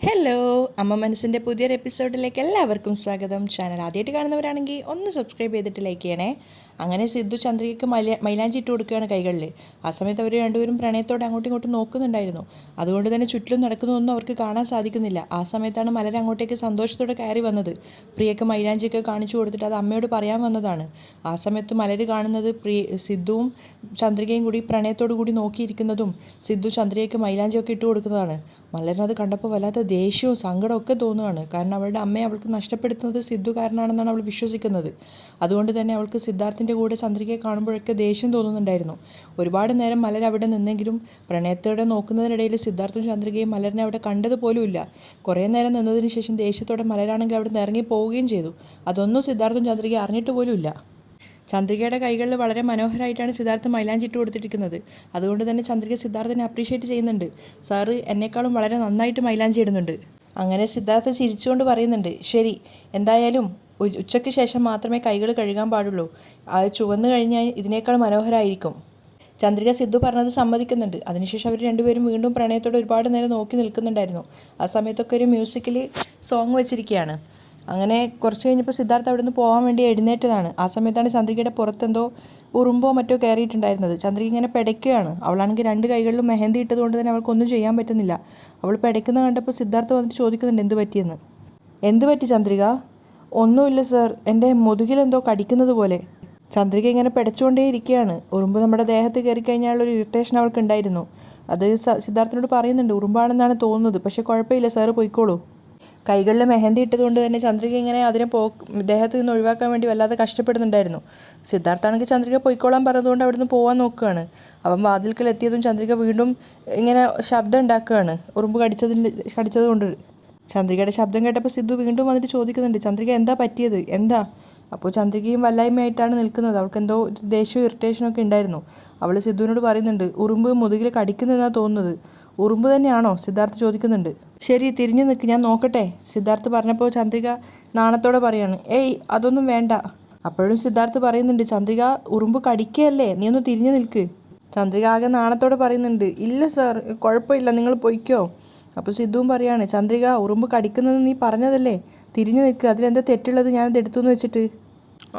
Hello, അമ്മ മനസ്സിൻ്റെ പുതിയൊരു എപ്പിസോഡിലേക്ക് എല്ലാവർക്കും സ്വാഗതം. ചാനൽ ആദ്യമായിട്ട് കാണുന്നവരാണെങ്കിൽ ഒന്ന് സബ്സ്ക്രൈബ് ചെയ്തിട്ട് ലൈക്ക് ചെയ്യണേ. അങ്ങനെ സിദ്ധു ചന്ദ്രികയ്ക്ക് മൈലാഞ്ചി ഇട്ട് കൊടുക്കുകയാണ് കൈകളിൽ. ആ സമയത്ത് അവർ രണ്ടുപേരും പ്രണയത്തോടെ അങ്ങോട്ടും ഇങ്ങോട്ടും നോക്കുന്നുണ്ടായിരുന്നു. അതുകൊണ്ട് തന്നെ ചുറ്റിലും നടക്കുന്നതൊന്നും അവർക്ക് കാണാൻ സാധിക്കുന്നില്ല. ആ സമയത്താണ് മലർ അങ്ങോട്ടേക്ക് സന്തോഷത്തോടെ കയറി വന്നത്. പ്രിയക്ക് മൈലാഞ്ചിയൊക്കെ കാണിച്ചു കൊടുത്തിട്ട് അത് അമ്മയോട് പറയാൻ വന്നതാണ്. ആ സമയത്ത് മലർ കാണുന്നത് സിദ്ധുവും ചന്ദ്രികയും കൂടി പ്രണയത്തോടു കൂടി നോക്കിയിരിക്കുന്നതും സിദ്ധു ചന്ദ്രികയ്ക്ക് മൈലാഞ്ചിയൊക്കെ ഇട്ട് കൊടുക്കുന്നതാണ്. മലറിനത് കണ്ടപ്പോൾ വല്ലാത്ത ദേഷ്യവും സങ്കടവും ഒക്കെ തോന്നുകയാണ്. കാരണം അവളുടെ അമ്മയെ അവൾക്ക് നഷ്ടപ്പെടുത്തുന്നത് സിദ്ധു കാരണമാണെന്നാണ് അവൾ വിശ്വസിക്കുന്നത്. അതുകൊണ്ട് തന്നെ അവൾക്ക് സിദ്ധാർത്ഥിൻ്റെ കൂടെ ചന്ദ്രികയെ കാണുമ്പോഴൊക്കെ ദേഷ്യം തോന്നുന്നുണ്ടായിരുന്നു. ഒരുപാട് നേരം മലർ അവിടെ നിന്നെങ്കിലും പ്രണയത്തോടെ നോക്കുന്നതിനിടയിൽ സിദ്ധാർത്ഥും ചന്ദ്രികയും മലറിനെ അവിടെ കണ്ടതുപോലുമില്ല. കുറേ നേരം നിന്നതിന് ശേഷം ദേഷ്യത്തോടെ മലരാണെങ്കിൽ അവിടെ നിന്ന് ഇറങ്ങി പോവുകയും ചെയ്തു. അതൊന്നും സിദ്ധാർത്ഥും ചന്ദ്രികയും അറിഞ്ഞിട്ട് പോലുമില്ല. ചന്ദ്രികയുടെ കൈകളിൽ വളരെ മനോഹരമായിട്ടാണ് സിദ്ധാർത്ഥ് മൈലാഞ്ചി ഇട്ട് കൊടുത്തിരിക്കുന്നത്. അതുകൊണ്ട് തന്നെ ചന്ദ്രിക സിദ്ധാർത്ഥിനെ അപ്രീഷിയേറ്റ് ചെയ്യുന്നുണ്ട്. സാറ് എന്നെക്കാളും വളരെ നന്നായിട്ട് മൈലാഞ്ചി ഇടുന്നുണ്ട്. അങ്ങനെ സിദ്ധാർത്ഥ ചിരിച്ചുകൊണ്ട് പറയുന്നുണ്ട്, ശരി, എന്തായാലും ഉച്ചയ്ക്ക് ശേഷം മാത്രമേ കൈകൾ കഴുകാൻ പാടുള്ളൂ. അത് ചുവന്നു കഴിഞ്ഞാൽ ഇതിനേക്കാൾ മനോഹരമായിരിക്കും. ചന്ദ്രിക സിദ്ധു പറഞ്ഞത് സമ്മതിക്കുന്നുണ്ട്. അതിനുശേഷം അവർ രണ്ടുപേരും വീണ്ടും പ്രണയത്തോടെ ഒരുപാട് നേരം നോക്കി നിൽക്കുന്നുണ്ടായിരുന്നു. ആ സമയത്തൊക്കെ ഒരു മ്യൂസിക്കിൽ സോങ് വെച്ചിരിക്കുകയാണ്. അങ്ങനെ കുറച്ച് കഴിഞ്ഞപ്പോൾ സിദ്ധാർത്ഥ അവിടെ നിന്ന് പോകാൻ വേണ്ടി എഴുന്നേറ്റതാണ്. ആ സമയത്താണ് ചന്ദ്രികയുടെ പുറത്തെന്തോ ഉറുമ്പോ മറ്റോ കയറിയിട്ടുണ്ടായിരുന്നത്. ചന്ദ്രിക ഇങ്ങനെ പിടയ്ക്കുകയാണ്. അവളാണെങ്കിൽ രണ്ട് കൈകളിലും മെഹന്തി ഇട്ടതുകൊണ്ട് തന്നെ അവൾക്കൊന്നും ചെയ്യാൻ പറ്റുന്നില്ല. അവൾ പിടയ്ക്കുന്നത് കണ്ടപ്പോൾ സിദ്ധാർത്ഥ വന്നിട്ട് ചോദിക്കുന്നുണ്ട് എന്ത് പറ്റിയെന്ന്. എന്ത് പറ്റി ചന്ദ്രിക? ഒന്നുമില്ല സർ, എൻ്റെ മുതുകിലെന്തോ കടിക്കുന്നത് പോലെ. ചന്ദ്രിക ഇങ്ങനെ പിടച്ചുകൊണ്ടേ ഇരിക്കുകയാണ്. ഉറുമ്പ് നമ്മുടെ ദേഹത്ത് കയറി കഴിഞ്ഞാൽ ഒരു ഇറിറ്റേഷൻ അവൾക്ക് ഉണ്ടായിരുന്നു. അത് സിദ്ധാർത്ഥനോട് പറയുന്നുണ്ട്, ഉറുമ്പാണെന്നാണ് തോന്നുന്നത്, പക്ഷേ കുഴപ്പമില്ല സാറ് പോയിക്കോളൂ. കൈകളിൽ മെഹന്തി ഇട്ടതുകൊണ്ട് തന്നെ ചന്ദ്രിക ഇങ്ങനെ അതിനെ ദേഹത്ത് നിന്ന് ഒഴിവാക്കാൻ വേണ്ടി വല്ലാതെ കഷ്ടപ്പെടുന്നുണ്ടായിരുന്നു. സിദ്ധാർത്ഥാണെങ്കിൽ ചന്ദ്രിക പൊയ്ക്കോളാൻ പറഞ്ഞതുകൊണ്ട് അവിടെ നിന്ന് പോകാൻ നോക്കുകയാണ്. അവൻ വാതിൽക്കൽ എത്തിയതും ചന്ദ്രിക വീണ്ടും ഇങ്ങനെ ശബ്ദം ഉണ്ടാക്കുകയാണ്, ഉറുമ്പ് കടിച്ചത് കൊണ്ട്. ചന്ദ്രികയുടെ ശബ്ദം കേട്ടപ്പോൾ സിദ്ധു വീണ്ടും വന്നിട്ട് ചോദിക്കുന്നുണ്ട്, ചന്ദ്രിക എന്താ പറ്റിയത്, എന്താ? അപ്പോൾ ചന്ദ്രികയും വല്ലായ്മയായിട്ടാണ് നിൽക്കുന്നത്. അവൾക്ക് എന്തോ ദേഷ്യവും ഇറിറ്റേഷനും ഒക്കെ ഉണ്ടായിരുന്നു. അവൾ സിദ്ധുവിനോട് പറയുന്നുണ്ട്, ഉറുമ്പ് മുതുകിൽ കടിക്കുന്നതെന്നാണ് തോന്നുന്നത്. ഉറുമ്പ് തന്നെയാണോ? സിദ്ധാർത്ഥ് ചോദിക്കുന്നുണ്ട്. ശരി, തിരിഞ്ഞു നിൽക്ക്, ഞാൻ നോക്കട്ടെ. സിദ്ധാർത്ഥ് പറഞ്ഞപ്പോൾ ചന്ദ്രിക നാണത്തോടെ പറയാണ്, ഏയ് അതൊന്നും വേണ്ട. അപ്പോഴും സിദ്ധാർത്ഥ് പറയുന്നുണ്ട്, ചന്ദ്രിക ഉറുമ്പ് കടിക്കുകയല്ലേ, നീ ഒന്ന് തിരിഞ്ഞു നിൽക്ക്. ചന്ദ്രിക ആകെ നാണത്തോടെ പറയുന്നുണ്ട്, ഇല്ല സാർ, കുഴപ്പമില്ല, നിങ്ങൾ പൊയ്ക്കോ. അപ്പോൾ സിദ്ധുവും പറയാണ്, ചന്ദ്രിക ഉറുമ്പ് കടിക്കുന്നത് നീ പറഞ്ഞതല്ലേ, തിരിഞ്ഞു നിൽക്ക്, അതിലെന്താ തെറ്റുള്ളത്, ഞാനത് എടുത്തുനിന്ന് വെച്ചിട്ട്.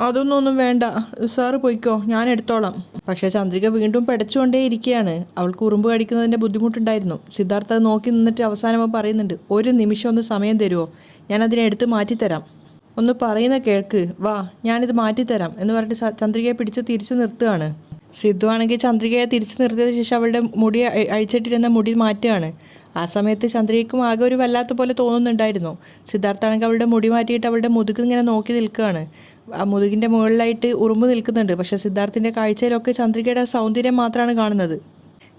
അതൊന്നും വേണ്ട സാറ് പോയിക്കോ, ഞാൻ എടുത്തോളാം. പക്ഷേ ചന്ദ്രിക വീണ്ടും പിടച്ചുകൊണ്ടേ ഇരിക്കുകയാണ്. അവൾക്ക് ഉറുമ്പ് കടിക്കുന്നതിൻ്റെ ബുദ്ധിമുട്ടുണ്ടായിരുന്നു. സിദ്ധാർത്ഥ അത് നോക്കി നിന്നിട്ട് അവസാനം പറയുന്നുണ്ട്, ഒരു നിമിഷം ഒന്ന് സമയം തരുമോ, ഞാനതിനെ എടുത്ത് മാറ്റിത്തരാം. ഒന്ന് പറയുന്ന കേൾക്ക്, വാ, ഞാനിത് മാറ്റിത്തരാം എന്ന് പറഞ്ഞിട്ട് ചന്ദ്രികയെ പിടിച്ച് തിരിച്ചു നിർത്തുകയാണ്. സിദ്ധു ആണെങ്കിൽ ചന്ദ്രികയെ തിരിച്ചു നിർത്തിയതിന് ശേഷം അവളുടെ മുടി അഴിച്ചിട്ടിരുന്ന മുടി മാറ്റുകയാണ്. ആ സമയത്ത് ചന്ദ്രികയ്ക്കും ആകെ ഒരു വല്ലാത്ത പോലെ തോന്നുന്നുണ്ടായിരുന്നു. സിദ്ധാർത്ഥാണെങ്കിൽ അവളുടെ മുടി മാറ്റിയിട്ട് അവളുടെ മുതുക് ഇങ്ങനെ നോക്കി നിൽക്കുകയാണ്. ആ മുതുകിൻ്റെ മുകളിലായിട്ട് ഉറുമ്പ് നിൽക്കുന്നുണ്ട്. പക്ഷേ സിദ്ധാർത്ഥിൻ്റെ കാഴ്ചയിലൊക്കെ ചന്ദ്രികയുടെ സൗന്ദര്യം മാത്രമാണ് കാണുന്നത്.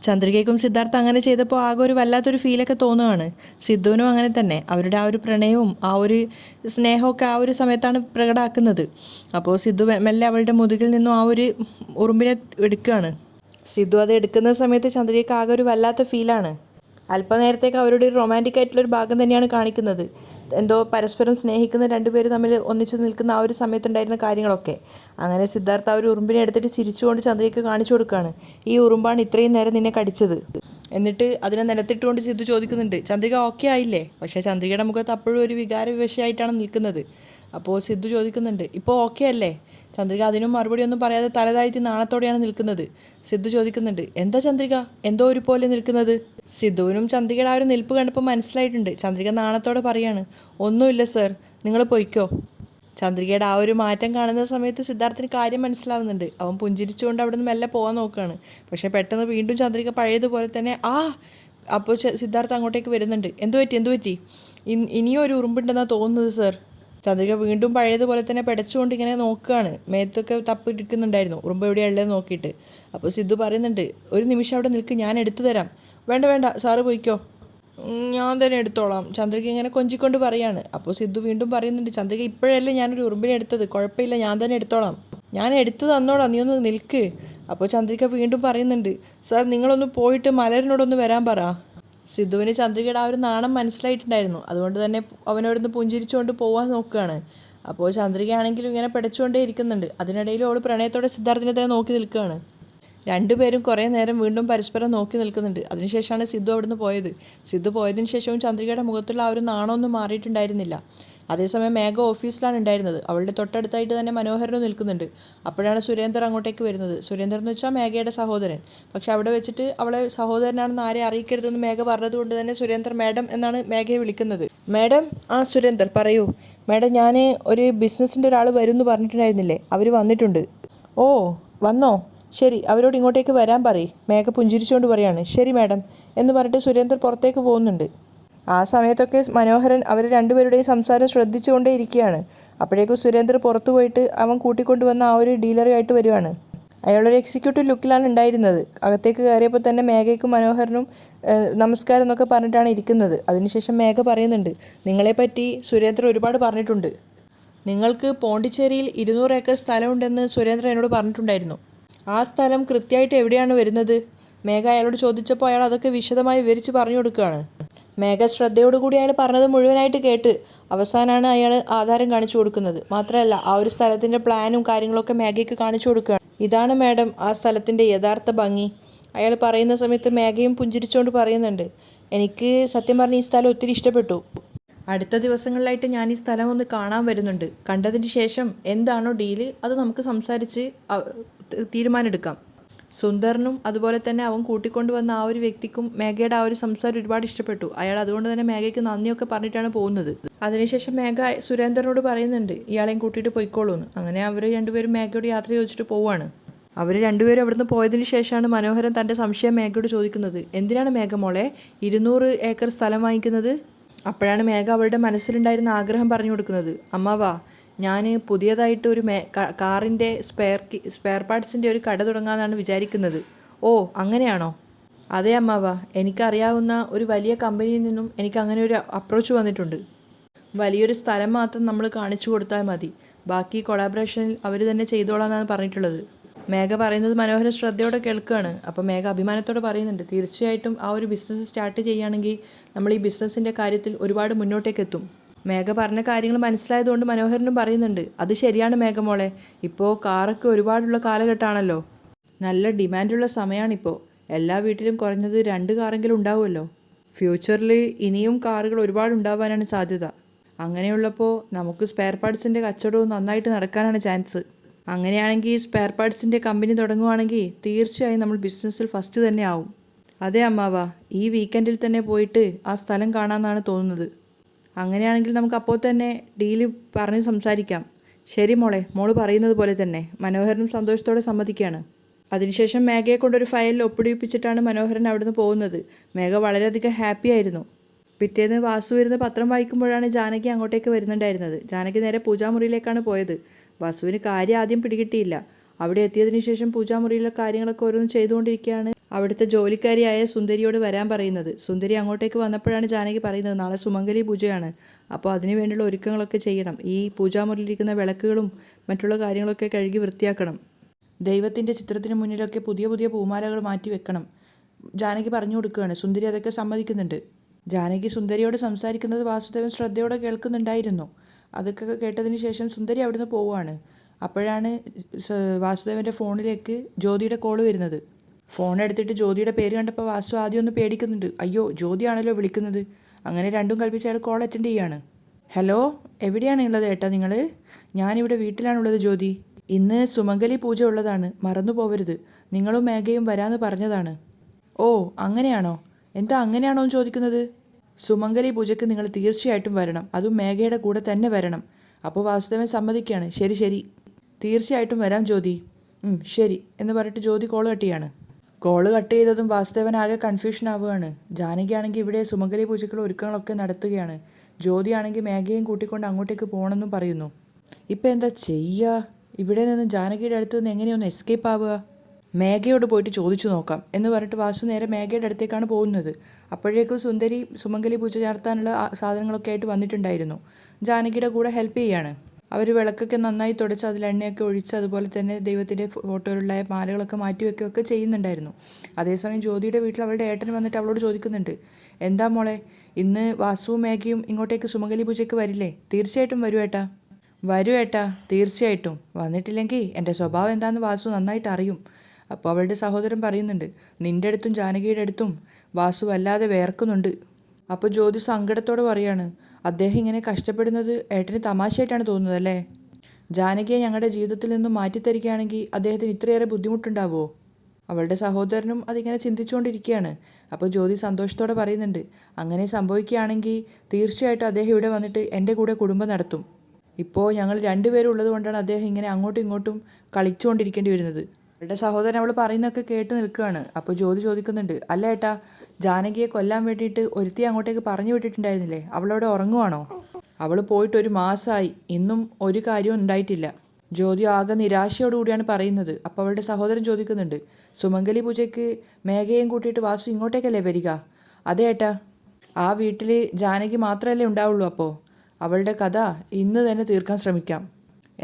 ചന്ദ്രികയ്ക്കും സിദ്ധാർത്ഥ അങ്ങനെ ചെയ്തപ്പോൾ ആകെ ഒരു വല്ലാത്തൊരു ഫീലൊക്കെ തോന്നുകയാണ്. സിദ്ധുവിനും അങ്ങനെ തന്നെ. അവരുടെ ആ ഒരു പ്രണയവും ആ ഒരു സ്നേഹമൊക്കെ ആ ഒരു സമയത്താണ് പ്രകടമാക്കുന്നത്. അപ്പോൾ സിദ്ധു മെല്ലെ അവളുടെ മുതുകിൽ നിന്നും ആ ഒരു ഉറുമ്പിനെ എടുക്കുകയാണ്. സിദ്ധു അത് എടുക്കുന്ന സമയത്ത് ചന്ദ്രികയ്ക്ക് ആകെ ഒരു വല്ലാത്ത ഫീലാണ്. അല്പനേരത്തേക്ക് അവരുടെ ഒരു റൊമാൻറ്റിക് ആയിട്ടുള്ളൊരു ഭാഗം തന്നെയാണ് കാണിക്കുന്നത്. എന്തോ പരസ്പരം സ്നേഹിക്കുന്ന രണ്ടുപേര് തമ്മിൽ ഒന്നിച്ച് നിൽക്കുന്ന ആ ഒരു സമയത്തുണ്ടായിരുന്ന കാര്യങ്ങളൊക്കെ. അങ്ങനെ സിദ്ധാർത്ഥ ആ ഒരു ഉറുമ്പിനെ എടുത്തിട്ട് ചിരിച്ചുകൊണ്ട് ചന്ദ്രികയ്ക്ക് കാണിച്ചു കൊടുക്കുകയാണ്, ഈ ഉറുമ്പാണ് ഇത്രയും നേരം നിന്നെ കടിച്ചത്. എന്നിട്ട് അതിനെ നിലത്തിട്ടുകൊണ്ട് സിദ്ധു ചോദിക്കുന്നുണ്ട്, ചന്ദ്രിക ഓക്കെ ആയില്ലേ? പക്ഷേ ചന്ദ്രികയുടെ മുഖത്ത് അപ്പോഴും ഒരു വികാരവിവശയായിട്ടാണ് നിൽക്കുന്നത്. അപ്പോൾ സിദ്ധു ചോദിക്കുന്നുണ്ട്, ഇപ്പോൾ ഓക്കെ അല്ലേ? ചന്ദ്രിക അതിനും മറുപടി ഒന്നും പറയാതെ തലതാഴ്ത്തി നാണത്തോടെയാണ് നിൽക്കുന്നത്. സിദ്ധു ചോദിക്കുന്നുണ്ട്, എന്താ ചന്ദ്രിക എന്തോ ഒരു പോലെ നിൽക്കുന്നത്? സിദ്ധുവിനും ചന്ദ്രികയുടെ ആ ഒരു നിൽപ്പ് കണ്ടപ്പോൾ മനസ്സിലായിട്ടുണ്ട്. ചന്ദ്രിക നാണത്തോടെ പറയാണ്, ഒന്നുമില്ല സർ, നിങ്ങൾ പൊയ്ക്കോ. ചന്ദ്രികയുടെ ആ ഒരു മാറ്റം കാണുന്ന സമയത്ത് സിദ്ധാർത്ഥിന് കാര്യം മനസ്സിലാവുന്നുണ്ട്. അവൻ പുഞ്ചിരിച്ചുകൊണ്ട് അവിടെ നിന്ന് മെല്ലെ പോകാൻ നോക്കുകയാണ്. പക്ഷേ പെട്ടെന്ന് വീണ്ടും ചന്ദ്രിക പഴയതുപോലെ തന്നെ അപ്പോൾ സിദ്ധാർത്ഥ അങ്ങോട്ടേക്ക് വരുന്നുണ്ട്. എന്തു പറ്റി? ഇനിയും ഒരു ഉറുമ്പുണ്ടെന്നാണ് തോന്നുന്നത് സർ. ചന്ദ്രിക വീണ്ടും പഴയതുപോലെ തന്നെ പിടച്ചുകൊണ്ട് ഇങ്ങനെ നോക്കുകയാണ്. മേത്തൊക്കെ തപ്പിടിക്കുന്നുണ്ടായിരുന്നു ഉറുമ്പ് എവിടെയുള്ളത് നോക്കിയിട്ട്. അപ്പോൾ സിദ്ധു പറയുന്നുണ്ട്, ഒരു നിമിഷം അവിടെ നിൽക്ക്, ഞാൻ എടുത്തു തരാം. വേണ്ട സാറ് പോയിക്കോ, ഞാൻ തന്നെ എടുത്തോളാം. ചന്ദ്രിക ഇങ്ങനെ കൊഞ്ചിക്കൊണ്ട് പറയാണ്. അപ്പോൾ സിദ്ധു വീണ്ടും പറയുന്നുണ്ട്, ചന്ദ്രിക ഇപ്പോഴല്ലേ ഞാനൊരു ഉറുമ്പിനെ എടുത്തത്, കുഴപ്പമില്ല, ഞാൻ തന്നെ എടുത്തോളാം, ഞാൻ എടുത്തു തന്നോളാം, നീ ഒന്ന് നിൽക്ക്. അപ്പോൾ ചന്ദ്രിക വീണ്ടും പറയുന്നുണ്ട്, സാർ നിങ്ങളൊന്ന് പോയിട്ട് മലരിനോടൊന്ന് വരാൻ പറ. സിദ്ധുവിന് ചന്ദ്രികയുടെ ആ ഒരു നാണം മനസ്സിലായിട്ടുണ്ടായിരുന്നു. അതുകൊണ്ട് തന്നെ അവനോടൊന്ന് പുഞ്ചിരിച്ചുകൊണ്ട് പോകാൻ നോക്കുകയാണ്. അപ്പോൾ ചന്ദ്രികയാണെങ്കിലും ഇങ്ങനെ പിടച്ചുകൊണ്ടേ ഇരിക്കുന്നുണ്ട്. അതിനിടയിൽ അവൾ പ്രണയത്തോടെ സിദ്ധാർത്ഥിനെ തന്നെ നോക്കി നിൽക്കുകയാണ്. രണ്ടുപേരും കുറേ നേരം വീണ്ടും പരസ്പരം നോക്കി നിൽക്കുന്നുണ്ട്. അതിനുശേഷമാണ് സിദ്ധു അവിടുന്ന് പോയത്. സിദ്ധു പോയതിനു ശേഷവും ചന്ദ്രികയുടെ മുഖത്തുള്ള ആ ഒരു നാണമൊന്നും മാറിയിട്ടുണ്ടായിരുന്നില്ല. അതേസമയം മേഘ ഓഫീസിലാണ് ഉണ്ടായിരുന്നത്. അവളുടെ തൊട്ടടുത്തായിട്ട് തന്നെ മനോഹരനും നിൽക്കുന്നുണ്ട്. അപ്പോഴാണ് സുരേന്ദ്രൻ അങ്ങോട്ടേക്ക് വരുന്നത്. സുരേന്ദ്രൻ എന്ന് വെച്ചാൽ മേഘയുടെ സഹോദരൻ. പക്ഷെ അവിടെ വെച്ചിട്ട് അവളെ സഹോദരനാണെന്ന് ആരെ അറിയിക്കരുതെന്ന് മേഘ പറഞ്ഞതുകൊണ്ട് തന്നെ സുരേന്ദ്രൻ മാഡം എന്നാണ് മേഘയെ വിളിക്കുന്നത്. മാഡം, ആ സുരേന്ദർ പറയൂ. മാഡം, ഞാൻ ഒരു ബിസിനസ്സിൻ്റെ ഒരാൾ വരും എന്ന് പറഞ്ഞിട്ടുണ്ടായിരുന്നില്ലേ, അവർ വന്നിട്ടുണ്ട്. ഓ, വന്നോ? ശരി, അവരോട് ഇങ്ങോട്ടേക്ക് വരാൻ പറയും. മേഘ പുഞ്ചിരിച്ചുകൊണ്ട് പറയാണ് ശരി മാഡം എന്ന് പറഞ്ഞിട്ട് സുരേന്ദ്രൻ പുറത്തേക്ക് പോകുന്നുണ്ട്. ആ സമയത്തൊക്കെ മനോഹരൻ അവർ രണ്ടുപേരുടെയും സംസാരം ശ്രദ്ധിച്ചുകൊണ്ടേ ഇരിക്കുകയാണ്. അപ്പോഴേക്കും സുരേന്ദ്രൻ പുറത്തു പോയിട്ട് അവൻ കൂട്ടിക്കൊണ്ടുവന്ന ആ ഒരു ഡീലറുമായിട്ട് വരുവാണ്. അയാളൊരു എക്സിക്യൂട്ടീവ് ലുക്കിലാണ് ഉണ്ടായിരുന്നത്. അകത്തേക്ക് കയറിയപ്പോൾ തന്നെ മേഘയ്ക്കും മനോഹരനും നമസ്കാരം എന്നൊക്കെ പറഞ്ഞിട്ടാണ് ഇരിക്കുന്നത്. അതിനുശേഷം മേഘ പറയുന്നുണ്ട്, നിങ്ങളെപ്പറ്റി സുരേന്ദ്രൻ ഒരുപാട് പറഞ്ഞിട്ടുണ്ട്. നിങ്ങൾക്ക് പോണ്ടിച്ചേരിയിൽ 200 ഏക്കർ സ്ഥലമുണ്ടെന്ന് സുരേന്ദ്രൻ എന്നോട് പറഞ്ഞിട്ടുണ്ടായിരുന്നു. ആ സ്ഥലം കൃത്യമായിട്ട് എവിടെയാണ് വരുന്നത്? മേഘ അയാളോട് ചോദിച്ചപ്പോൾ അയാൾ അതൊക്കെ വിശദമായി വിവരിച്ച് പറഞ്ഞു കൊടുക്കുകയാണ്. മേഘ ശ്രദ്ധയോടുകൂടി അയാൾ പറഞ്ഞത് മുഴുവനായിട്ട് കേട്ട് അവസാനമാണ് അയാൾ ആധാരം കാണിച്ചു കൊടുക്കുന്നത്. മാത്രമല്ല ആ ഒരു സ്ഥലത്തിൻ്റെ പ്ലാനും കാര്യങ്ങളൊക്കെ മേഘയ്ക്ക് കാണിച്ചു കൊടുക്കുകയാണ്. ഇതാണ് മാഡം ആ സ്ഥലത്തിൻ്റെ യഥാർത്ഥ ഭംഗി. അയാൾ പറയുന്ന സമയത്ത് മേഘയും പുഞ്ചിരിച്ചുകൊണ്ട് പറയുന്നുണ്ട്, എനിക്ക് സത്യം പറഞ്ഞ ഈ സ്ഥലം ഒത്തിരി ഇഷ്ടപ്പെട്ടു. അടുത്ത ദിവസങ്ങളിലായിട്ട് ഞാൻ ഈ സ്ഥലം ഒന്ന് കാണാൻ വരുന്നുണ്ട്. കണ്ടതിന് ശേഷം എന്താണോ ഡീല് അത് നമുക്ക് സംസാരിച്ച് തീരുമാനമെടുക്കാം. സുന്ദറിനും അതുപോലെ തന്നെ അവൻ കൂട്ടിക്കൊണ്ടുവന്ന ആ ഒരു വ്യക്തിക്കും മേഘയുടെ ആ ഒരു സംസാരം ഒരുപാട് ഇഷ്ടപ്പെട്ടു. അയാൾ അതുകൊണ്ട് തന്നെ മേഘയ്ക്ക് നന്ദിയൊക്കെ പറഞ്ഞിട്ടാണ് പോകുന്നത്. അതിനുശേഷം മേഘ സുരേന്ദ്രനോട് പറയുന്നുണ്ട് ഇയാളെയും കൂട്ടിയിട്ട് പോയിക്കോളൂന്ന്. അങ്ങനെ അവർ രണ്ടുപേരും മേഘയോട് യാത്ര ചോദിച്ചിട്ട് പോവാണ്. അവർ രണ്ടുപേരും അവിടുന്ന് പോയതിന് ശേഷമാണ് മനോഹരൻ തൻ്റെ സംശയം മേഘയോട് ചോദിക്കുന്നത്, എന്തിനാണ് മേഘ മോളെ 200 ഏക്കർ സ്ഥലം വാങ്ങിക്കുന്നത്? അപ്പോഴാണ് മേഘ അവളുടെ മനസ്സിലുണ്ടായിരുന്ന ആഗ്രഹം പറഞ്ഞു കൊടുക്കുന്നത്. അമ്മാവാ, ഞാൻ പുതിയതായിട്ട് ഒരു കാറിൻ്റെ സ്പെയർ പാർട്സിൻ്റെ ഒരു കട തുടങ്ങാമെന്നാണ് വിചാരിക്കുന്നത്. ഓ, അങ്ങനെയാണോ? അതെ അമ്മാവാ, എനിക്കറിയാവുന്ന ഒരു വലിയ കമ്പനിയിൽ നിന്നും എനിക്ക് അങ്ങനെ ഒരു അപ്രോച്ച് വന്നിട്ടുണ്ട്. വലിയൊരു സ്ഥലം മാത്രം നമ്മൾ കാണിച്ചു കൊടുത്താൽ മതി, ബാക്കി കൊളാബറേഷനിൽ അവർ തന്നെ ചെയ്തോളാമെന്നാണ് പറഞ്ഞിട്ടുള്ളത്. മേഘ പറയുന്നത് മനോഹര ശ്രദ്ധയോടെ കേൾക്കുകയാണ്. അപ്പോൾ മേഘ അഭിമാനത്തോടെ പറയുന്നുണ്ട്, തീർച്ചയായിട്ടും ആ ഒരു ബിസിനസ് സ്റ്റാർട്ട് ചെയ്യുകയാണെങ്കിൽ നമ്മൾ ഈ ബിസിനസ്സിൻ്റെ കാര്യത്തിൽ ഒരുപാട് മുന്നോട്ടേക്ക് എത്തും. മേഘ പറഞ്ഞ കാര്യങ്ങൾ മനസ്സിലായതുകൊണ്ട് മനോഹരനും പറയുന്നുണ്ട്, അത് ശരിയാണ് മേഘ മോളെ, ഇപ്പോൾ കാറൊക്കെ ഒരുപാടുള്ള കാലഘട്ടമാണല്ലോ, നല്ല ഡിമാൻഡുള്ള സമയമാണിപ്പോൾ. എല്ലാ വീട്ടിലും കുറഞ്ഞത് 2 കാറെങ്കിലും ഉണ്ടാവുമല്ലോ. ഫ്യൂച്ചറിൽ ഇനിയും കാറുകൾ ഒരുപാട് ഉണ്ടാവാനാണ് സാധ്യത. അങ്ങനെയുള്ളപ്പോൾ നമുക്ക് സ്പെയർ പാർട്സിൻ്റെ കച്ചവടവും നന്നായിട്ട് നടക്കാനാണ് ചാൻസ്. അങ്ങനെയാണെങ്കിൽ സ്പെയർ പാർട്സിൻ്റെ കമ്പനി തുടങ്ങുവാണെങ്കിൽ തീർച്ചയായും നമ്മൾ ബിസിനസ്സിൽ ഫസ്റ്റ് തന്നെ ആവും. അതെ അമ്മാവാ, ഈ വീക്കെൻഡിൽ തന്നെ പോയിട്ട് ആ സ്ഥലം കാണാമെന്നാണ് തോന്നുന്നത്. അങ്ങനെയാണെങ്കിൽ നമുക്ക് അപ്പോൾ തന്നെ ഡീല് പറഞ്ഞ് സംസാരിക്കാം. ശരി മോളെ, മോള് പറയുന്നത് പോലെ തന്നെ. മനോഹരനും സന്തോഷത്തോടെ സമ്മതിക്കുകയാണ്. അതിനുശേഷം മേഘയെ കൊണ്ടൊരു ഫയലിൽ ഒപ്പിടിപ്പിച്ചിട്ടാണ് മനോഹരൻ അവിടുന്ന് പോകുന്നത്. മേഘ വളരെയധികം ഹാപ്പി ആയിരുന്നു. പിറ്റേന്ന് വാസു വരുന്ന പത്രം വായിക്കുമ്പോഴാണ് ജാനകി അങ്ങോട്ടേക്ക് വരുന്നുണ്ടായിരുന്നത്. ജാനകി നേരെ പൂജാമുറിയിലേക്കാണ് പോയത്. വാസുവിന് കാര്യം ആദ്യം പിടികിട്ടിയില്ല. അവിടെ എത്തിയതിനു ശേഷം പൂജാമുറിയിലെ കാര്യങ്ങളൊക്കെ ഓരോന്നും ചെയ്തുകൊണ്ടിരിക്കുകയാണ് അവിടുത്തെ ജോലിക്കാരിയായ സുന്ദരിയോട് വരാൻ പറയുന്നത്. സുന്ദരി അങ്ങോട്ടേക്ക് വന്നപ്പോഴാണ് ജാനകി പറയുന്നത്, നാളെ സുമംഗലി പൂജയാണ്, അപ്പോൾ അതിനു വേണ്ടിയുള്ള ഒരുക്കങ്ങളൊക്കെ ചെയ്യണം. ഈ പൂജാമുറിയിലിരിക്കുന്ന വിളക്കുകളും മറ്റുള്ള കാര്യങ്ങളൊക്കെ കഴുകി വൃത്തിയാക്കണം. ദൈവത്തിൻ്റെ ചിത്രത്തിന് മുന്നിലൊക്കെ പുതിയ പുതിയ പൂമാലകൾ മാറ്റി വെക്കണം. ജാനകി പറഞ്ഞു കൊടുക്കുകയാണ്. സുന്ദരി അതൊക്കെ സമ്മതിക്കുന്നുണ്ട്. ജാനകി സുന്ദരിയോട് സംസാരിക്കുന്നത് വാസുദേവൻ ശ്രദ്ധയോടെ കേൾക്കുന്നുണ്ടായിരുന്നു. അതൊക്കെ കേട്ടതിന് ശേഷം സുന്ദരി അവിടുന്ന് പോവുകയാണ്. അപ്പോഴാണ് വാസുദേവൻ്റെ ഫോണിലേക്ക് ജ്യോതിയുടെ കോള് വരുന്നത്. ഫോൺ എടുത്തിട്ട് ജ്യോതിയുടെ പേര് കണ്ടപ്പോൾ വാസു ആദ്യം ഒന്ന് പേടിക്കുന്നുണ്ട്. അയ്യോ, ജ്യോതിയാണല്ലോ വിളിക്കുന്നത്. അങ്ങനെ രണ്ടും കൽപ്പിച്ച് അയാൾ കോൾ അറ്റൻഡ് ചെയ്യാണ്. ഹലോ, എവിടെയാണ് ഉള്ളത് ഏട്ടാ നിങ്ങൾ? ഞാനിവിടെ വീട്ടിലാണുള്ളത് ജ്യോതി. ഇന്ന് സുമംഗലി പൂജ ഉള്ളതാണ്, മറന്നു പോവരുത്. നിങ്ങളും മേഘയും വരാമെന്ന് പറഞ്ഞതാണ്. ഓ, അങ്ങനെയാണോ? എന്താ അങ്ങനെയാണോ എന്ന് ചോദിക്കുന്നത്? സുമംഗലി പൂജയ്ക്ക് നിങ്ങൾ തീർച്ചയായിട്ടും വരണം, അതും മേഘയുടെ കൂടെ തന്നെ വരണം. അപ്പോൾ വാസുദേവൻ സമ്മതിക്കുകയാണ്. ശരി ശരി, തീർച്ചയായിട്ടും വരാം ജ്യോതി. ശരി എന്ന് പറഞ്ഞിട്ട് ജ്യോതി കോൾ കട്ട് ചെയ്യാണ്. കോള് കട്ട് ചെയ്തതും വാസുദേവൻ ആകെ കൺഫ്യൂഷൻ ആവുകയാണ്. ജാനകിയാണെങ്കിൽ ഇവിടെ സുമംഗലി പൂജയ്ക്കുള്ള ഒരുക്കങ്ങളൊക്കെ നടത്തുകയാണ്. ജ്യോതിയാണെങ്കിൽ മേഘയും കൂട്ടിക്കൊണ്ട് അങ്ങോട്ടേക്ക് പോകണമെന്നും പറയുന്നു. ഇപ്പം എന്താ ചെയ്യുക? ഇവിടെ നിന്ന് ജാനകിയുടെ അടുത്ത് നിന്ന് എങ്ങനെയൊന്ന് എസ്കേപ്പ് ആവുക? മേഘയോട് പോയിട്ട് ചോദിച്ചു നോക്കാം എന്ന് പറഞ്ഞിട്ട് വാസു നേരെ മേഘയുടെ അടുത്തേക്കാണ് പോകുന്നത്. അപ്പോഴേക്കും സുന്ദരി സുമംഗലി പൂജ ചേർത്താനുള്ള സാധനങ്ങളൊക്കെ ആയിട്ട് വന്നിട്ടുണ്ടായിരുന്നു. ജാനകിയുടെ കൂടെ ഹെൽപ്പ് ചെയ്യാണ്. അവർ വിളക്കൊക്കെ നന്നായി തുടച്ച് അതിൽ എണ്ണയൊക്കെ ഒഴിച്ച് അതുപോലെ തന്നെ ദൈവത്തിൻ്റെ ഫോട്ടോയിലുള്ള മാലകളൊക്കെ മാറ്റി വയ്ക്കുകയൊക്കെ ചെയ്യുന്നുണ്ടായിരുന്നു. അതേസമയം ജ്യോതിയുടെ വീട്ടിൽ അവളുടെ ഏട്ടൻ വന്നിട്ട് അവളോട് ചോദിക്കുന്നുണ്ട്, എന്താ മോളെ, ഇന്ന് വാസുവും മേഘയും ഇങ്ങോട്ടേക്ക് സുമംഗലി പൂജയ്ക്ക് വരില്ലേ? തീർച്ചയായിട്ടും വരൂ ഏട്ടാ. വരൂ ഏട്ടാ, തീർച്ചയായിട്ടും. വന്നിട്ടില്ലെങ്കിൽ എൻ്റെ സ്വഭാവം എന്താണെന്ന് വാസു നന്നായിട്ട് അറിയും. അപ്പോൾ അവളുടെ സഹോദരൻ പറയുന്നുണ്ട്, നിൻ്റെ അടുത്തും ജാനകിയുടെ അടുത്തും വാസു വല്ലാതെ വേർക്കുന്നുണ്ട്. അപ്പോൾ ജ്യോതി സങ്കടത്തോടെ പറയാണ്, അദ്ദേഹം ഇങ്ങനെ കഷ്ടപ്പെടുന്നത് ഏട്ടന് തമാശയായിട്ടാണ് തോന്നുന്നത് അല്ലേ? ജാനകിയെ ഞങ്ങളുടെ ജീവിതത്തിൽ നിന്നും മാറ്റിത്തരികയാണെങ്കിൽ അദ്ദേഹത്തിന് ഇത്രയേറെ ബുദ്ധിമുട്ടുണ്ടാവുമോ? അവളുടെ സഹോദരനും അതിങ്ങനെ ചിന്തിച്ചുകൊണ്ടിരിക്കുകയാണ്. അപ്പോൾ ജ്യോതി സന്തോഷത്തോടെ പറയുന്നുണ്ട്, അങ്ങനെ സംഭവിക്കുകയാണെങ്കിൽ തീർച്ചയായിട്ടും അദ്ദേഹം ഇവിടെ വന്നിട്ട് എൻ്റെ കൂടെ കുടുംബം നടത്തും. ഇപ്പോൾ ഞങ്ങൾ രണ്ടുപേരും ഉള്ളത് കൊണ്ടാണ് അദ്ദേഹം ഇങ്ങനെ അങ്ങോട്ടും ഇങ്ങോട്ടും കളിച്ചുകൊണ്ടിരിക്കേണ്ടി വരുന്നത്. അവളുടെ സഹോദരൻ അവൾ പറയുന്നതൊക്കെ കേട്ട് നിൽക്കുകയാണ്. അപ്പോൾ ജ്യോതി ചോദിക്കുന്നുണ്ട്, അല്ല ഏട്ടാ, ജാനകിയെ കൊല്ലാൻ വേണ്ടിയിട്ട് ഒരുത്തി അങ്ങോട്ടേക്ക് പറഞ്ഞു വിട്ടിട്ടുണ്ടായിരുന്നില്ലേ, അവളവിടെ ഉറങ്ങുവാണോ? അവൾ പോയിട്ട് ഒരു മാസമായി, ഇന്നും ഒരു കാര്യവും ഉണ്ടായിട്ടില്ല. ജ്യോതി ആകെ നിരാശയോടുകൂടിയാണ് പറയുന്നത്. അപ്പോൾ അവളുടെ സഹോദരൻ ചോദിക്കുന്നുണ്ട്, സുമംഗലി പൂജയ്ക്ക് മേഘയും കൂട്ടിയിട്ട് വാസു ഇങ്ങോട്ടേക്കല്ലേ വരിക? അതെ ഏട്ടാ, ആ വീട്ടിൽ ജാനകി മാത്രമല്ലേ ഉണ്ടാവുള്ളൂ. അപ്പോൾ അവളുടെ കഥ ഇന്ന് തന്നെ തീർക്കാൻ ശ്രമിക്കാം.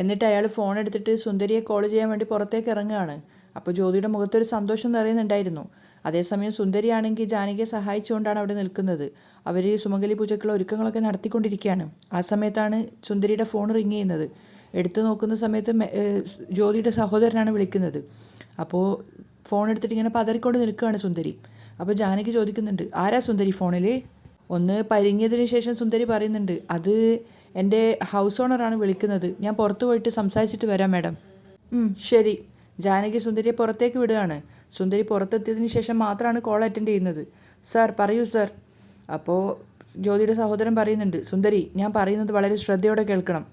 എന്നിട്ട് അയാൾ ഫോൺ എടുത്തിട്ട് സുന്ദരിയെ കോൾ ചെയ്യാൻ വേണ്ടി പുറത്തേക്ക് ഇറങ്ങുകയാണ്. അപ്പോൾ ജ്യോതിയുടെ മുഖത്തൊരു സന്തോഷം നിറയുന്നുണ്ടായിരുന്നു. അതേസമയം സുന്ദരിയാണെങ്കിൽ ജാനകിയെ സഹായിച്ചുകൊണ്ടാണ് അവിടെ നിൽക്കുന്നത്. അവർ സുമംഗലി പൂജയ്ക്കുള്ള ഒരുക്കങ്ങളൊക്കെ നടത്തിക്കൊണ്ടിരിക്കുകയാണ്. ആ സമയത്താണ് സുന്ദരിയുടെ ഫോൺ റിങ് ചെയ്യുന്നത്. എടുത്തു നോക്കുന്ന സമയത്ത് ജ്യോതിയുടെ സഹോദരനാണ് വിളിക്കുന്നത്. അപ്പോൾ ഫോൺ എടുത്തിട്ട് ഇങ്ങനെ പതറിക്കൊണ്ട് നിൽക്കുകയാണ് സുന്ദരി. അപ്പോൾ ജാനകി ചോദിക്കുന്നുണ്ട്, ആരാ സുന്ദരി ഫോണിൽ? ഒന്ന് പരിങ്ങിയതിന് ശേഷം സുന്ദരി പറയുന്നുണ്ട്, അത് എൻ്റെ ഹൗസ് ഓണറാണ് വിളിക്കുന്നത്, ഞാൻ പുറത്തു പോയിട്ട് സംസാരിച്ചിട്ട് വരാം മാഡം. ശരി. ജാനകി സുന്ദരിയെ പുറത്തേക്ക് വിടുകയാണ്. സുന്ദരി പുറത്തെത്തിയതിന് ശേഷം മാത്രമാണ് കോൾ അറ്റൻഡ് ചെയ്യുന്നത്. സാർ പറയൂ സാർ. അപ്പോൾ ജ്യോതിയുടെ സഹോദരൻ പറയുന്നുണ്ട്, സുന്ദരി ഞാൻ പറയുന്നത് വളരെ ശ്രദ്ധയോടെ കേൾക്കണം.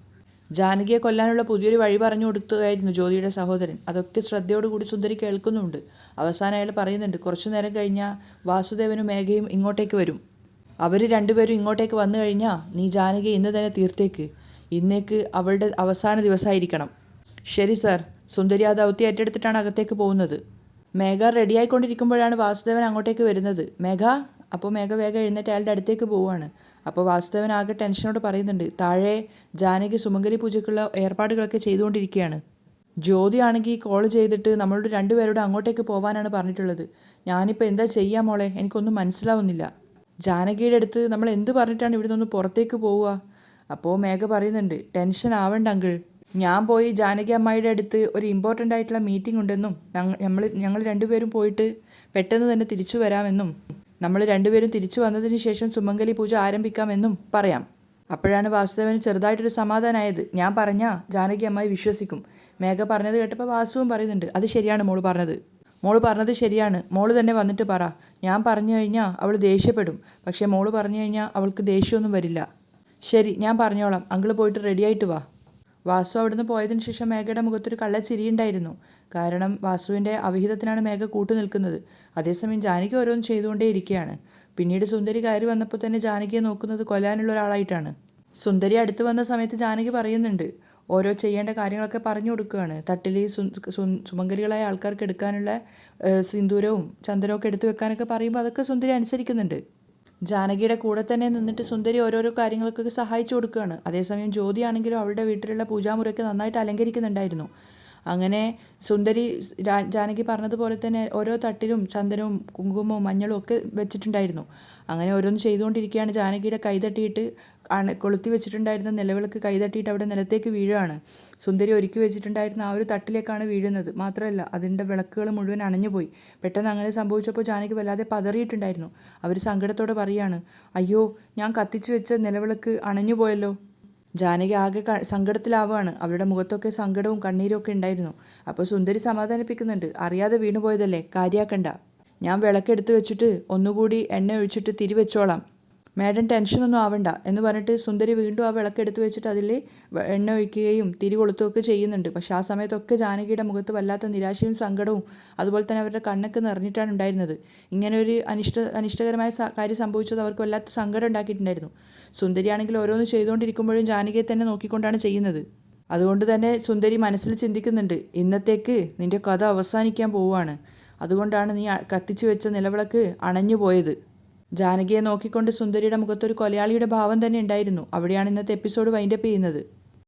ജാനകിയെ കൊല്ലാനുള്ള പുതിയൊരു വഴി പറഞ്ഞു കൊടുക്കുകയായിരുന്നു ജ്യോതിയുടെ സഹോദരൻ. അതൊക്കെ ശ്രദ്ധയോടുകൂടി സുന്ദരി കേൾക്കുന്നുമുണ്ട്. അവസാനം അയാൾ പറയുന്നുണ്ട്, കുറച്ചു നേരം കഴിഞ്ഞാൽ വാസുദേവനും മേഘയും ഇങ്ങോട്ടേക്ക് വരും. അവർ രണ്ടുപേരും ഇങ്ങോട്ടേക്ക് വന്നു കഴിഞ്ഞാൽ നീ ജാനകിയെ ഇന്ന് തന്നെ തീർത്തേക്ക്. ഇന്നേക്ക് അവളുടെ അവസാന ദിവസമായിരിക്കണം. ശരി സാർ. സുന്ദരി ആ ദൗത്യം ഏറ്റെടുത്തിട്ടാണ് അകത്തേക്ക് പോകുന്നത്. മേഘ റെഡിയായിക്കൊണ്ടിരിക്കുമ്പോഴാണ് വാസുദേവൻ അങ്ങോട്ടേക്ക് വരുന്നത്. മേഘ. അപ്പോൾ മേഘ വേഗം എഴുന്നേറ്റ് അയാളുടെ അടുത്തേക്ക് പോവുകയാണ്. അപ്പോൾ വാസുദേവൻ ആകെ ടെൻഷനോട് പറയുന്നുണ്ട്, താഴെ ജാനകി സുമംഗലി പൂജയ്ക്കുള്ള ഏർപ്പാടുകളൊക്കെ ചെയ്തുകൊണ്ടിരിക്കുകയാണ്. ജ്യോതി ആണെങ്കിൽ കോൾ ചെയ്തിട്ട് നമ്മളോട് രണ്ടുപേരോട് അങ്ങോട്ടേക്ക് പോകാനാണ് പറഞ്ഞിട്ടുള്ളത്. ഞാനിപ്പോൾ എന്താ ചെയ്യാ മോളെ, എനിക്കൊന്നും മനസ്സിലാവുന്നില്ല. ജാനകിയുടെ അടുത്ത് നമ്മൾ എന്ത് പറഞ്ഞിട്ടാണ് ഇവിടെ നിന്ന് പുറത്തേക്ക് പോവുക? അപ്പോൾ മേഘ പറയുന്നുണ്ട്, ടെൻഷൻ ആവണ്ട അങ്കിൾ, ഞാൻ പോയി ജാനകി അമ്മായിയുടെ അടുത്ത് ഒരു ഇമ്പോർട്ടൻ്റ് ആയിട്ടുള്ള മീറ്റിംഗ് ഉണ്ടെന്നും ഞങ്ങൾ രണ്ടുപേരും പോയിട്ട് പെട്ടെന്ന് തന്നെ തിരിച്ചു വരാമെന്നും നമ്മൾ രണ്ടുപേരും തിരിച്ചു വന്നതിന് ശേഷം സുമംഗലി പൂജ ആരംഭിക്കാമെന്നും പറയാം. അപ്പോഴാണ് വാസുദേവന് ചെറുതായിട്ടൊരു സമാധാനമായത്. ഞാൻ പറഞ്ഞാൽ ജാനകി അമ്മായി വിശ്വസിക്കും. മേഘ പറഞ്ഞത് കേട്ടപ്പോൾ വാസുവും പറയുന്നുണ്ട്, അത് ശരിയാണ് മോള് പറഞ്ഞത് ശരിയാണ്. മോള് തന്നെ വന്നിട്ട് പറ. ഞാൻ പറഞ്ഞു കഴിഞ്ഞാൽ അവൾ ദേഷ്യപ്പെടും. പക്ഷേ മോള് പറഞ്ഞു കഴിഞ്ഞാൽ അവൾക്ക് ദേഷ്യമൊന്നും വരില്ല. ശരി, ഞാൻ പറഞ്ഞോളാം. അങ്കിൾ പോയിട്ട് റെഡിയായിട്ട് വാ. വാസു അവിടുന്ന് പോയതിനു ശേഷം മേഘയുടെ മുഖത്തൊരു കള്ളച്ചിരിയുണ്ടായിരുന്നു. കാരണം വാസുവിൻ്റെ അവിഹിതത്തിനാണ് മേഘ കൂട്ടു നിൽക്കുന്നത്. അതേസമയം ജാനകി ഓരോന്ന് ചെയ്തുകൊണ്ടേ ഇരിക്കുകയാണ്. പിന്നീട് സുന്ദരി കയറി വന്നപ്പോൾ തന്നെ ജാനകിയെ നോക്കുന്നത് കൊല്ലാനുള്ള ഒരാളായിട്ടാണ്. സുന്ദരി അടുത്ത് വന്ന സമയത്ത് ജാനകി പറയുന്നുണ്ട്, ഓരോ ചെയ്യേണ്ട കാര്യങ്ങളൊക്കെ പറഞ്ഞു കൊടുക്കുകയാണ്. തട്ടിൽ സുമംഗലികളായ ആൾക്കാർക്ക് എടുക്കാനുള്ള സിന്ദൂരവും ചന്ദനവും ഒക്കെ എടുത്തു വെക്കാനൊക്കെ പറയുമ്പോൾ അതൊക്കെ സുന്ദരി അനുസരിക്കുന്നുണ്ട്. ജാനകിയുടെ കൂടെ തന്നെ നിന്നിട്ട് സുന്ദരി ഓരോരോ കാര്യങ്ങൾക്കൊക്കെ സഹായിച്ചു കൊടുക്കുകയാണ്. അതേസമയം ജ്യോതിയാണെങ്കിലും അവളുടെ വീട്ടിലുള്ള പൂജാമുറിയൊക്കെ നന്നായിട്ട് അലങ്കരിക്കുന്നുണ്ടായിരുന്നു. അങ്ങനെ സുന്ദരി ജാനകി പറഞ്ഞതുപോലെ തന്നെ ഓരോ തട്ടിലും ചന്ദനവും കുങ്കുമവും മഞ്ഞളും ഒക്കെ വെച്ചിട്ടുണ്ടായിരുന്നു. അങ്ങനെ ഓരോന്ന് ചെയ്തുകൊണ്ടിരിക്കുകയാണ്. ജാനകിയുടെ കൈതട്ടിയിട്ട് കൊളുത്തി വെച്ചിട്ടുണ്ടായിരുന്ന നിലവിളക്ക് കൈതട്ടിയിട്ട് അവിടെ നിലത്തേക്ക് വീഴുകയാണ്. സുന്ദരി ഒരുക്കി വെച്ചിട്ടുണ്ടായിരുന്ന ആ ഒരു തട്ടിലേക്കാണ് വീഴുന്നത്. മാത്രമല്ല അതിൻ്റെ വിളക്കുകൾ മുഴുവൻ അണഞ്ഞുപോയി. പെട്ടെന്ന് അങ്ങനെ സംഭവിച്ചപ്പോൾ ജാനകി വല്ലാതെ പതറിയിട്ടുണ്ടായിരുന്നു. അവർ സങ്കടത്തോടെ പറയാണ്, അയ്യോ, ഞാൻ കത്തിച്ചു വെച്ച നിലവിളക്ക് അണഞ്ഞുപോയല്ലോ. ജാനകി ആകെ സങ്കടത്തിലാവുകയാണ്. അവരുടെ മുഖത്തൊക്കെ സങ്കടവും കണ്ണീരും ഒക്കെ ഉണ്ടായിരുന്നു. അപ്പോൾ സുന്ദരി സമാധാനിപ്പിക്കുന്നുണ്ട്, അറിയാതെ വീണുപോയതല്ലേ, കാര്യാക്കണ്ട. ഞാൻ വിളക്കെടുത്ത് വെച്ചിട്ട് ഒന്നുകൂടി എണ്ണ ഒഴിച്ചിട്ട് തിരിവെച്ചോളാം. മാഡം ടെൻഷനൊന്നും ആവണ്ട എന്ന് പറഞ്ഞിട്ട് സുന്ദരി വീണ്ടും ആ വിളക്കെടുത്ത് വെച്ചിട്ട് അതിൽ എണ്ണ ഒഴിക്കുകയും തിരി കൊളുത്തുകയൊക്കെ ചെയ്യുന്നുണ്ട്. പക്ഷേ ആ സമയത്തൊക്കെ ജാനകിയുടെ മുഖത്ത് വല്ലാത്ത നിരാശയും സങ്കടവും അതുപോലെ തന്നെ അവരുടെ കണ്ണൊക്കെ നിറഞ്ഞിട്ടാണ് ഉണ്ടായിരുന്നത്. ഇങ്ങനെ ഒരു അനിഷ്ടകരമായ കാര്യം സംഭവിച്ചത് അവർക്ക് വല്ലാത്ത സങ്കടം ഉണ്ടാക്കിയിട്ടുണ്ടായിരുന്നു. സുന്ദരിയാണെങ്കിൽ ഓരോന്ന് ചെയ്തുകൊണ്ടിരിക്കുമ്പോഴും ജാനകിയെ തന്നെ നോക്കിക്കൊണ്ടാണ് ചെയ്യുന്നത്. അതുകൊണ്ട് തന്നെ സുന്ദരി മനസ്സിൽ ചിന്തിക്കുന്നുണ്ട്, ഇന്നത്തേക്ക് നിൻ്റെ കഥ അവസാനിക്കാൻ പോവുകയാണ്. അതുകൊണ്ടാണ് നീ കത്തിച്ചു വെച്ച നിലവിളക്ക് അണഞ്ഞു പോയത്. ജാനകിയെ നോക്കിക്കൊണ്ട് സുന്ദരിയുടെ മുഖത്തൊരു കൊലയാളിയുടെ ഭാവം തന്നെ ഉണ്ടായിരുന്നു. അവിടെയാണ് ഇന്നത്തെ എപ്പിസോഡ് വൈൻഡപ്പ് ചെയ്യുന്നത്.